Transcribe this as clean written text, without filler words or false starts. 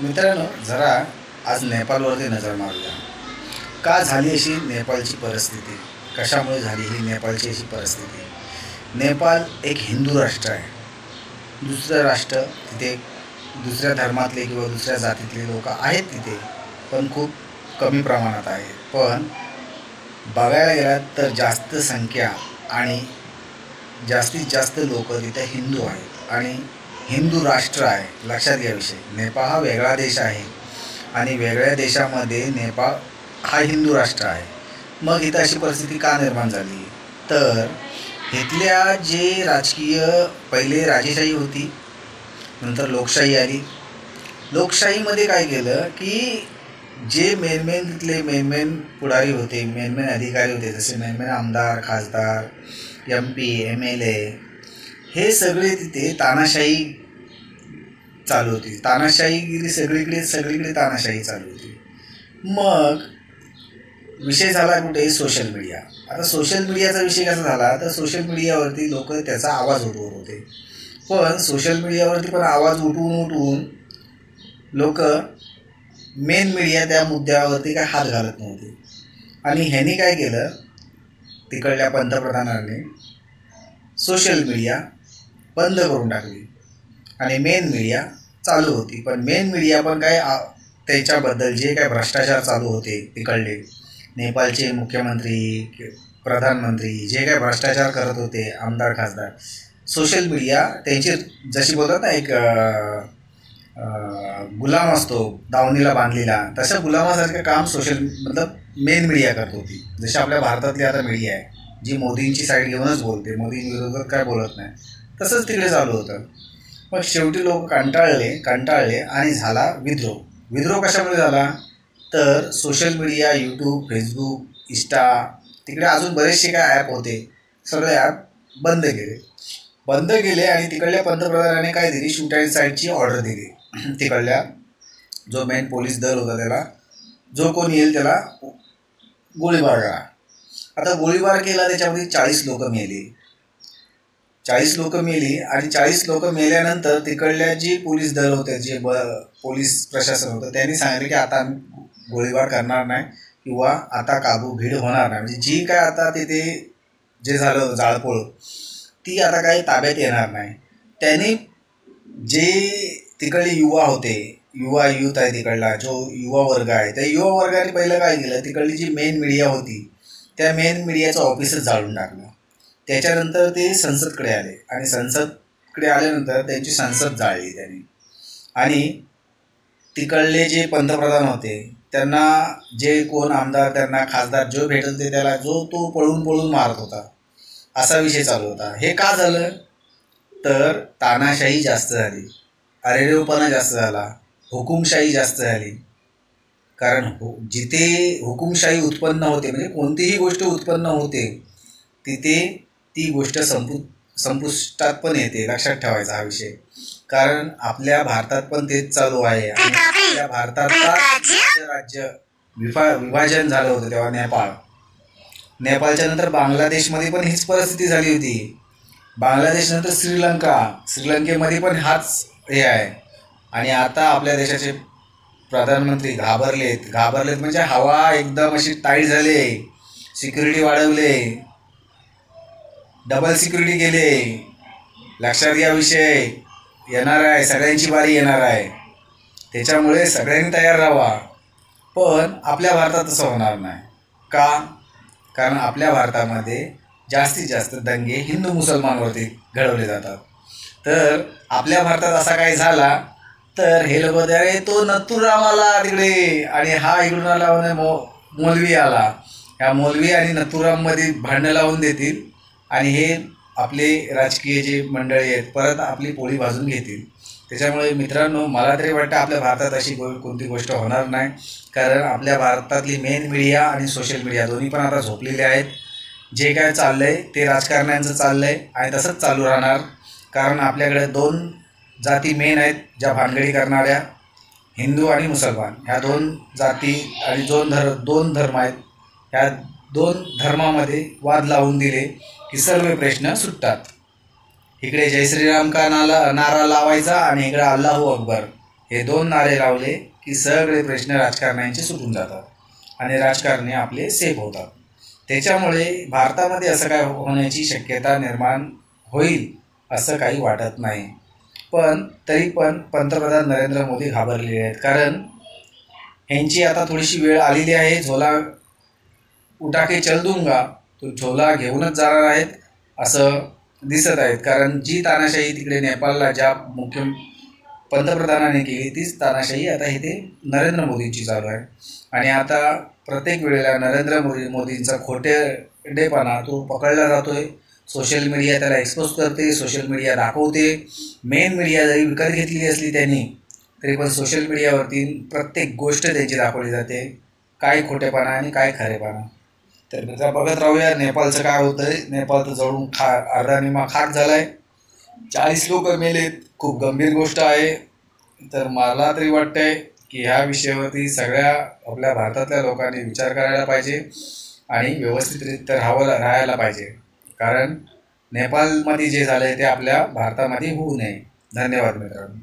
मित्रांनो, जरा आज नेपाळवरती नजर मारूया. का झाली अशी नेपाळची परिस्थिती? कशामुळे झाली ही नेपाळची अशी परिस्थिती? नेपाळ एक हिंदू राष्ट्र आहे. दुसरं राष्ट्र तिथे दुसऱ्या धर्मातले किंवा दुसऱ्या जातीतले लोक आहेत तिथे, पण खूप कमी प्रमाणात आहे. पण बघायला गेलात तर जास्त संख्या आणि जास्तीत जास्त लोक तिथे हिंदू आहेत आणि हिंदू राष्ट्र आहे. लक्षात घ्या विषय. नेपाळ हा वेगळा देश आहे आणि वेगळ्या देशामध्ये नेपाळ हा हिंदू राष्ट्र आहे. मग इथं अशी परिस्थिती का निर्माण झाली? तर इथल्या जे राजकीय, पहिले राजेशाही होती, नंतर लोकशाही आली. लोकशाहीमध्ये काय केलं की जे मेन तिथले मेन पुढारी होते, मेन अधिकारी होते, जसे मेन आमदार, खासदार, MP, MLA, हे सगळे तिथे तानाशाही चालू होती. तानाशाहीगिरी सगळीकडे तानाशाही चालू होती. मग विषय झाला कुठे? Social media. आता सोशल मीडियाचा विषय कसा झाला तर सोशल मीडियावरती लोक त्याचा आवाज उठवत होते. पण सोशल मीडियावरती पण आवाज उठवून लोक मेन मीडिया त्या मुद्द्यावरती काय हात घालत नव्हते. आणि ह्यांनी काय केलं, तिकडल्या पंतप्रधानांनी सोशल मीडिया बंद करून टाकली आणि मेन मीडिया चालू होती. पण मेन मीडिया पण काय त्याच्याबद्दल जे काय भ्रष्टाचार चालू होते तिकडले नेपाळचे मुख्यमंत्री, प्रधानमंत्री जे काय भ्रष्टाचार करत होते, आमदार, खासदार, सोशल मीडिया त्यांची जशी बोलतात ना, एक गुलाम असतो दावणीला बांधलेला, तसं गुलामासारखं काम मेन मीडिया करत होती. जशी आपल्या भारतातली आता मीडिया आहे जी मोदींची साईड घेऊनच बोलते, मोदींविरोधात काय बोलत नाही, तसंच तिकडे चालू होतं. मग शेवटी लोक कंटाळले आणि झाला विद्रोह. कशामुळे झाला तर social media, YouTube, Facebook, Insta, तिकडे अजून बरेचसे काय ॲप होते, सगळे ॲप बंद केले आणि तिकडल्या पंतप्रधानाने काय दिली, शूट अँड साईडची ऑर्डर दिली. तिकडल्या जो मेन पोलीस दल होता त्याला, जो कोण येईल त्याला गोळीबार करा. आता गोळीबार केला, त्याच्यामध्ये 40 लोक मेली आणि 40 लोक मेल्यानंतर तिकडल्या जी पोलीस दल होते, जे पोलीस प्रशासन होतं, त्यांनी सांगितलं की आता आम्ही गोळीबार करणार नाही किंवा आता भीड होणार नाही. म्हणजे जी काय आता तिथे जे झालं जाळपोळ, ती आता काही ताब्यात येणार नाही. त्यांनी जे तिकडले युवा होते, यूथ आहे तिकडला, जो युवा वर्ग आहे, त्या युवा वर्गाने पहिलं काय केलं, तिकडली जी मेन मीडिया होती त्या मेन मीडियाचं ऑफिसच जाळून टाकलं. त्याच्यानंतर ते संसदकडे आले आणि संसदकडे आल्यानंतर त्यांची संसद जाळली त्यांनी. आणि तिकडले जे पंतप्रधान होते त्यांना जे कोण आमदार, त्यांना खासदार जो भेटल ते त्याला तो पळून मारत होता. असा विषय चालू होता. हे का झालं तर तानाशाही जास्त झाली, अरेरेपणा जास्त झाला, हुकुमशाही जास्त झाली. कारण जिथे हुकुमशाही उत्पन्न होते, म्हणजे कोणतीही गोष्ट उत्पन्न होते, तिथे ती गोष्ट संपुष्टात पण येते. लक्षात ठेवायचा हा विषय. कारण आपल्या भारतात पण तेच चालू आहे. आणि आपल्या भारताचा राज्य विभाजन झालं होतं तेव्हा नेपाळच्या नंतर बांगलादेशमध्ये पण हीच परिस्थिती झाली होती. बांगलादेश नंतर श्रीलंकेमध्ये पण हाच हे आहे. आणि आता आपल्या देशाचे प्रधानमंत्री घाबरलेत म्हणजे हवा एकदम अशी टाईट झाली, सिक्युरिटी वाढवले, डबल सिक्युरिटी केले. लक्षात घ्या विषय. येणार आहे, सगळ्यांची बारी येणार आहे, त्याच्यामुळे सगळ्यांनी तयार राहावा. पण आपल्या भारतात तसं होणार नाही. का? कारण आपल्या भारतामध्ये जास्तीत जास्त दंगे हिंदू मुसलमानवरती घडवले जातात. तर आपल्या भारतात असा काही झाला तर हे लोक अरे तो नथुराम आला तिकडे आणि हा इकडून आला, मौलवी आला, ह्या मौलवी आणि नथुराममध्ये भांडणं लावून देतील आणि हे आपले राजकीय जे मंडळी आहेत परत आपली पोळी भाजून घेतील. त्याच्यामुळे मित्रांनो, मला तरी वाटतं आपल्या भारतात अशी कोणती गोष्ट होणार नाही. कारण आपल्या भारतातली मेन मीडिया आणि सोशल मीडिया दोन्ही पण आता झोपलेले आहेत. जे काय चाललंय ते राजकारण्यांचं चाललंय आणि तसंच चालू राहणार. कारण आपल्याकडे 2 जाती मेन आहेत ज्या भानगडी करणाऱ्या, हिंदू आणि मुसलमान. ह्या 2 जाती आणि 2 धर्म आहेत. ह्या 2 धर्मामध्ये वाद लावून दिले की सर्व प्रश्न सुटतात. इकडे जय श्रीराम का नारा लावायचा आणि इकडे अल्लाहू अकबर हे 2 नारे लावले की सगळे प्रश्न राजकारण्यांचे सुटून जातात आणि राजकारणी आपले सेफ होतात. त्याच्यामुळे भारतामध्ये असं काय होण्याची शक्यता निर्माण होईल असं काही वाटत नाही. पण तरी पण पंतप्रधान नरेंद्र मोदी घाबरलेले आहेत, कारण ह्यांची आता थोडीशी वेळ आलेली आहे. झोला उठा के चल दूंगा, तो झोला घेऊनच जाणार आहेत असं दिसत आहेत. कारण जी तानाशाही तिकडे नेपाळला ज्या मुख्य पंतप्रधानाने केली तीच तानाशाही आता इथे नरेंद्र मोदींची चालू आहे. आणि आता प्रत्येक वेळेला नरेंद्र मोदींचा खोटेपणा तो पकडला जातोय. सोशल मीडिया त्याला एक्सपोज करते, सोशल मीडिया दाखवते. मेन मीडिया जरी विकत घेतली असली त्यांनी तरी पण सोशल मीडियावरती प्रत्येक गोष्ट त्यांची दाखवली जाते, काय खोटेपणा आणि काय खरेपणा. तर मित्र बघत राहूया नेपाळचं काय होतंय. नेपाळ तर जळून अर्धा निमा खाक झालाय, 40 लोक मेलेत, खूप गंभीर गोष्ट आहे. तर मला तरी वाटतंय की ह्या विषयावरती सगळ्या आपल्या भारतातल्या लोकांनी विचार करायला पाहिजे आणि व्यवस्थितरित्या राहायला पाहिजे. कारण नेपाळमध्ये जे झालंय ते आपल्या भारतामध्ये होऊ नये. धन्यवाद मित्रांनो.